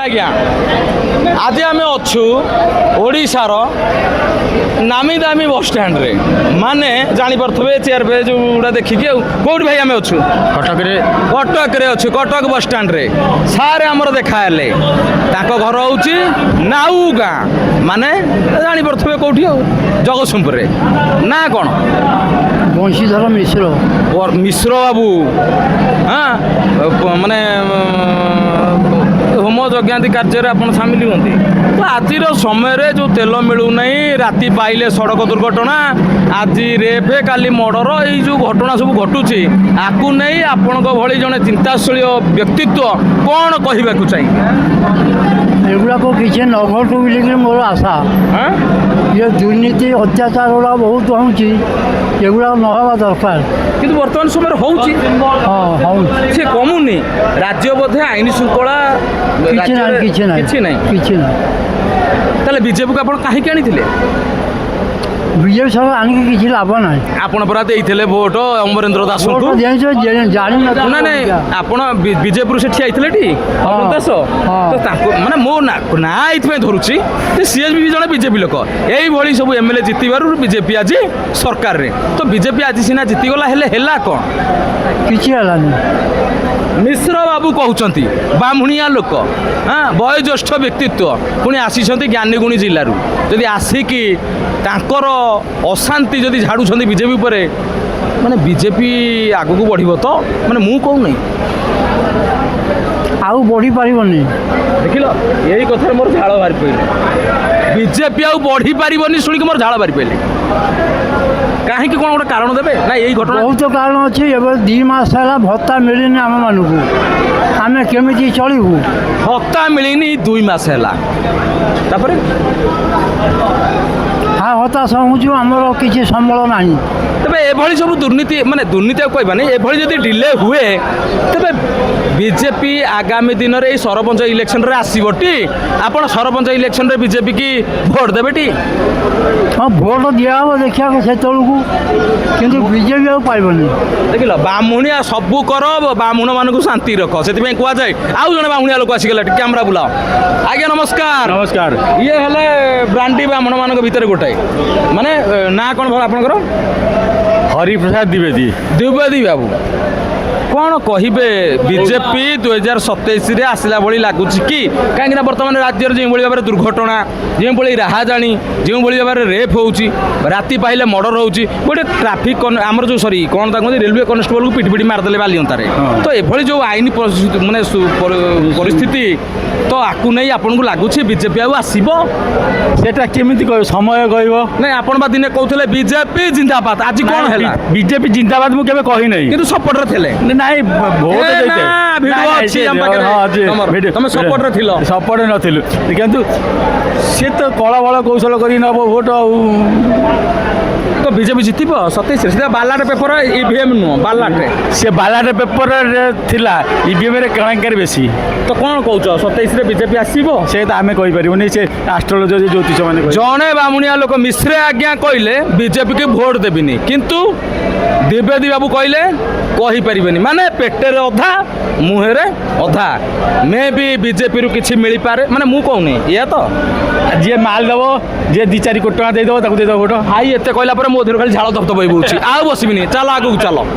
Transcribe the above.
ଆଜ୍ଞା ଆଜି ଆମେ ଅଛୁ ଓଡ଼ିଶାର ନାମୀ ଦାମୀ ବସଷ୍ଟାଣ୍ଡରେ ମାନେ ଜାଣିପାରୁଥିବେ ଚେୟାର ପେଜ ଯେଉଁଗୁଡ଼ା ଦେଖିକି ଆଉ କେଉଁଠି ଭାଇ ଆମେ ଅଛୁ କଟକରେ ଅଛୁ କଟକ ବସଷ୍ଟାଣ୍ଡରେ ସାର୍ ଆମର ଦେଖାହେଲେ ତାଙ୍କ ଘର ହେଉଛି ନାଉ ଗାଁ ମାନେ ଜାଣିପାରୁଥିବେ କେଉଁଠି ଆଉ ଜଗତସିଂହପୁରରେ ନା କ'ଣ ବଂଶୀଧର ମିଶ୍ର ମିଶ୍ର ବାବୁ ହଁ ମାନେ ହୋମ ଯଜ୍ଞାଦି କାର୍ଯ୍ୟରେ ଆପଣ ସାମିଲ ହୁଅନ୍ତି ତ ଆଜିର ସମୟରେ ଯେଉଁ ତେଲ ମିଳୁନାହିଁ ରାତି ପାଇଲେ ସଡ଼କ ଦୁର୍ଘଟଣା ଆଜି ରେପ୍ କାଲି ମର୍ଡର ଏଇ ଯେଉଁ ଘଟଣା ସବୁ ଘଟୁଛି ଆକୁ ନେଇ ଆପଣଙ୍କ ଭଳି ଜଣେ ଚିନ୍ତାଶୀଳ ବ୍ୟକ୍ତିତ୍ୱ କ'ଣ କହିବାକୁ ଚାହିଁବେ ଏଗୁଡ଼ାକ କିଛି ନ ଘଟୁ ବୋଲିକି ମୋର ଆଶା ଇଏ ଦୁର୍ନୀତି ଅତ୍ୟାଚାର ଗୁଡ଼ା ବହୁତ ହେଉଛି ଏଗୁଡ଼ାକ ନ ହେବା ଦରକାର କିନ୍ତୁ ବର୍ତ୍ତମାନ ସମୟରେ ହେଉଛି ହଁ ହେଉଛି ସେ କମୁନି ରାଜ୍ୟ ବୋଧେ ଆଇନ ଶୃଙ୍ଖଳା କିଛି ନାହିଁ ତାହେଲେ ବିଜେପିକୁ ଆପଣ କାହିଁକି ଆଣିଥିଲେ ବିଜେପି ସହ ଆଣିକି କିଛି ଲାଭ ନାହିଁ ଆପଣ ପରା ଦେଇଥିଲେ ଭୋଟ ଅମରେନ୍ଦ୍ର ଦାସଙ୍କୁ ଜାଣିନଥିଲି ନା ନାଇଁ ଆପଣ ବିଜେପିରୁ ସେ ଠିଆ ହେଇଥିଲେ ଟି ଅମରେନ୍ଦ୍ର ଦାସ ତ ତାଙ୍କୁ ମାନେ ମୋ ନା ଏଇଥିପାଇଁ ଧରୁଛି ଯେ ସିଏ ବି ଜଣେ ବିଜେପି ଲୋକ ଏଇଭଳି ସବୁ ଏମ୍ଏଲ୍ଏ ଜିତିବାରୁ ବିଜେପି ଆଜି ସରକାରରେ ତ ବିଜେପି ଆଜି ସିନା ଜିତିଗଲା ହେଲେ ହେଲା କ'ଣ କିଛି ହେଲାନି ମିଶ୍ର ବାବୁ କହୁଛନ୍ତି ବାମୁଣିଆ ଲୋକ ହଁ ବୟୋଜ୍ୟେଷ୍ଠ ବ୍ୟକ୍ତିତ୍ୱ ପୁଣି ଆସିଛନ୍ତି ଜ୍ଞାନୀଗୁଣୀ ଜିଲ୍ଲାରୁ ଯଦି ଆସିକି ତାଙ୍କର ଅଶାନ୍ତି ଯଦି ଝାଡ଼ୁଛନ୍ତି ବିଜେପି ଉପରେ ମାନେ ବିଜେପି ଆଗକୁ ବଢ଼ିବ ତ ମାନେ ମୁଁ କହୁନାହିଁ ଆଉ ବଢ଼ିପାରିବନି ଦେଖିଲ ଏଇ କଥାରେ ମୋର ଝାଳ ବାହାରି ପଡ଼ିଲା ବିଜେପି ଆଉ ବଢ଼ିପାରିବନି ଶୁଣିକି ମୋର ଝାଳ ବାହାରି ପଡ଼ିଲେ କାହିଁକି କ'ଣ ଗୋଟେ କାରଣ ଦେବେ ନା ଏଇ ଘଟଣା ବହୁତ କାରଣ ଅଛି ଏବେ 2 ମାସ ହେଲା ଭତ୍ତା ମିଳିନି ଆମମାନଙ୍କୁ ଆମେ କେମିତି ଚଳିବୁ ଭତ୍ତା ମିଳିନି 2 ମାସ ହେଲା ତାପରେ ହତାଶ ହେଉଛୁ ଆମର କିଛି ସମ୍ବଳ ନାହିଁ ତେବେ ଏଭଳି ସବୁ ଦୁର୍ନୀତି ମାନେ ଦୁର୍ନୀତି ଆଉ କହିବାନି ଏଭଳି ଯଦି ଡିଲେ ହୁଏ ତେବେ ବିଜେପି ଆଗାମୀ ଦିନରେ ଏଇ ସରପଞ୍ଚ ଇଲେକ୍ସନରେ ଆସିବ ଟି ଆପଣ ସରପଞ୍ଚ ଇଲେକ୍ସନରେ ବିଜେପି କି ଭୋଟ ଦେବେ ଟି ହଁ ଭୋଟ ଦିଆହେବ ଦେଖିବାକୁ ସେତେବେଳକୁ କିନ୍ତୁ ବିଜେପି ଆଉ ପାଇବନି ଦେଖିଲ ବାମୁଣିଆ ସବୁ କର ବାମୁଣମାନଙ୍କୁ ଶାନ୍ତି ରଖ ସେଥିପାଇଁ କୁହାଯାଏ ଆଉ ଜଣେ ବାମୁଣିଆ ଲୋକ ଆସିଗଲା କ୍ୟାମେରା ବୁଲାଅ ଆଜ୍ଞା ନମସ୍କାର ନମସ୍କାର ଇଏ ହେଲେ ବ୍ରାଣ୍ଡି ବାମୁଣମାନଙ୍କ ଭିତରେ ଗୋଟାଏ ମାନେ ନାଁ କ'ଣ ଭଲ ଆପଣଙ୍କର ହରିପ୍ରସାଦ ଦ୍ୱିବେଦୀ ବାବୁ କ'ଣ କହିବେ ବିଜେପି 2027ରେ ଆସିଲା ଭଳି ଲାଗୁଛି କି କାହିଁକିନା ବର୍ତ୍ତମାନ ରାଜ୍ୟରେ ଯେଉଁଭଳି ଭାବରେ ଦୁର୍ଘଟଣା ଯେଉଁଭଳି ରାହାଜାଣୀ ଯେଉଁଭଳି ଭାବରେ ରେପ୍ ହେଉଛି ରାତି ପାଇଲେ ମର୍ଡର ହେଉଛି ଗୋଟେ ଟ୍ରାଫିକ୍ ଆମର ଯେଉଁ କ'ଣ ତାକୁ କୁହନ୍ତି ରେଲୱେ କନେଷ୍ଟବଳକୁ ପିଟି ପିଟି ମାରିଦେଲେ ବାଲିଅନ୍ତାରେ ତ ଏଭଳି ଯେଉଁ ଆଇନ ମାନେ ପରିସ୍ଥିତି ତ ଆକୁ ନେଇ ଆପଣଙ୍କୁ ଲାଗୁଛି ବିଜେପି ଆଉ ଆସିବ ସେଟା କେମିତି କହିବ ସମୟ କହିବ ନାଇଁ ଆପଣ ବା ଦିନେ କହୁଥିଲେ ବିଜେପି ଜିନ୍ଦାବାଦ ଆଜି କ'ଣ ହେଲା ବିଜେପି ଜିନ୍ଦାବାଦ ମୁଁ କେବେ କହିନାହିଁ କିନ୍ତୁ ସପୋର୍ଟରେ ଥିଲେ ନାଇଁ ତମେ ସପୋର୍ଟରେ ଥିଲ ସପୋର୍ଟରେ ନଥିଲୁ କିନ୍ତୁ ସେ ତ କଳବଳ କୌଶଳ କରି ନେବ ଭୋଟ ଆଉ ତ ବିଜେପି ଜିତିବ 27ରେ ସେଟା ବାଲାଟ ପେପର ଇଭିଏମ୍ ନୁହଁ ବାଲାଟରେ ସେ ବାଲାଟ ପେପରରେ ଥିଲା ଇଭିଏମ୍ରେ କେଣାଙ୍କାରୀ ବେଶୀ ତ କ'ଣ କହୁଛ 27ରେ ବିଜେପି ଆସିବ ସେ ତ ଆମେ କହିପାରିବୁନି ସେ ଆଷ୍ଟ୍ରୋଲୋଜି ଜ୍ୟୋତିଷ ମାନେ ଜଣେ ବାମୁଣିଆ ଲୋକ ମିଶ୍ରେ ଆଜ୍ଞା କହିଲେ ବିଜେପିକି ଭୋଟ ଦେବିନି କିନ୍ତୁ ଦ୍ୱିବେଦୀ ବାବୁ କହିଲେ କହିପାରିବେନି ମାନେ ପେଟରେ ଅଧା ମୁହଁରେ ଅଧା ମେ ବି ବିଜେପିରୁ କିଛି ମିଳିପାରେ ମାନେ ମୁଁ କହୁନି ଏଇଆ ତ ଯିଏ ମାଲ ଦେବ ଯିଏ 2-4 କୋଟି ଟଙ୍କା ଦେଇଦେବ ତାକୁ ଦେଇଦେବ ଭୋଟ ଭାଇ ଏତେ କହିଲା ପରେ ମୋ ଦେହରୁ ଖାଲି ଝାଳ ଧପ ଧପ ହେଇ ବହୁଛି ଆଉ ବସିବିନି ଚାଲ ଆଗକୁ ଚାଲ